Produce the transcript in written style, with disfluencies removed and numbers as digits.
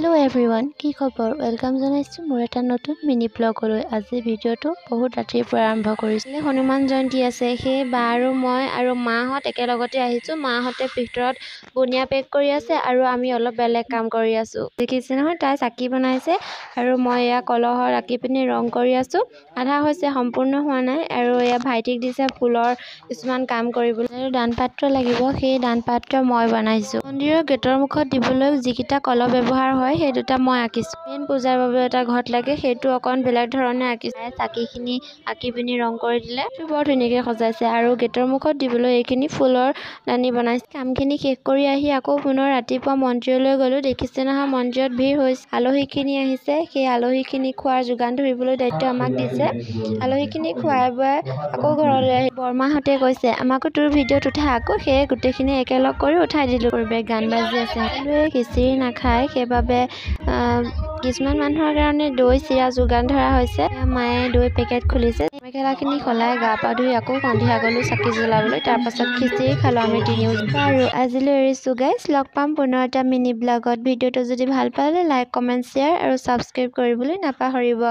Hello' everyone, কি খবৰ? Welcome জনাইছোঁ মোৰ এটা নতুন মিনি ব্লগলৈ। আজি ভিডিঅ'টো বহুত ৰাতিৰ পৰা আৰম্ভ কৰিছোঁ। হনুমান জয়ন্তী আছে, সেই বা আৰু মই আৰু মাহঁত একেলগতে আহিছোঁ। মাহঁতে ভিতৰত বুনিয়া পেক কৰি আছে আৰু আমি অলপ বেলেগ কাম কৰি আছোঁ। দেখিছে নহয়, তাই চাকি বনাইছে আৰু মই এয়া কলহৰ ৰাখি পিনি ৰং কৰি আছোঁ। আধা হৈছে, সম্পূৰ্ণ হোৱা নাই। আৰু এয়া ভাইটিক দিছে ফুলৰ কিছুমান কাম কৰিবলৈ। আৰু দান পাত্ৰ লাগিব, সেই দান পাত্ৰ মই বনাইছোঁ। মন্দিৰৰ গেটৰ মুখত দিবলৈ যিকেইটা কলহ ব্যৱহাৰ হয় সেই দুটা মই আঁকিছোঁ। মেইন পূজাৰ বাবে এটা ঘট লাগে, সেইটো অকণ বেলেগ ধৰণে আঁকিছোঁ। চাকিখিনি আঁকি পিনি ৰং কৰি দিলে বৰ ধুনীয়াকৈ সজাইছে। আৰু গেটৰ মুখত দিবলৈ এইখিনি ফুলৰ দানি বনাইছে। কামখিনি শেষ কৰি আহি আকৌ পুনৰ ৰাতিপুৱা মন্দিৰলৈ গ'লোঁ। দেখিছে নহয়, মন্দিৰত ভিৰ হৈছে। আলহীখিনি আহিছে, সেই আলহীখিনি খোৱাৰ যোগান ধৰিবলৈ দায়িত্ব আমাক দিছে। আলহীখিনি খুৱাই বুৱাই আকৌ ঘৰলৈ আহি বৰমাহঁতে কৈছে আমাকো তোৰ ভিডিঅ'ত উঠা, আকৌ সেয়ে গোটেইখিনি একেলগ কৰি উঠাই দিলোঁ। পৰিৱেশ গান বাজি আছে। সকলোৱে খিচিৰি নাখায়, সেইবাবে কিছুমান মানুহৰ কাৰণে দৈ চিৰা যোগান ধৰা হৈছে। মায়ে দৈ পেকেট খুলিছে। মেখেলাখিনি সলাই গা পা ধুই আকৌ সন্ধিয়া গ'লোঁ চাকি জ্বলাবলৈ। তাৰপাছত খিচিৰি খালোঁ আমি তিনিও। আৰু আজিলৈ এৰিছোঁ গাইছ, লগ পাম পুনৰ এটা মিনি ব্লগত। ভিডিঅ'টো যদি ভাল পালে লাইক, কমেণ্ট, শ্বেয়াৰ আৰু ছাবস্ক্ৰাইব কৰিবলৈ নাপাহৰিব।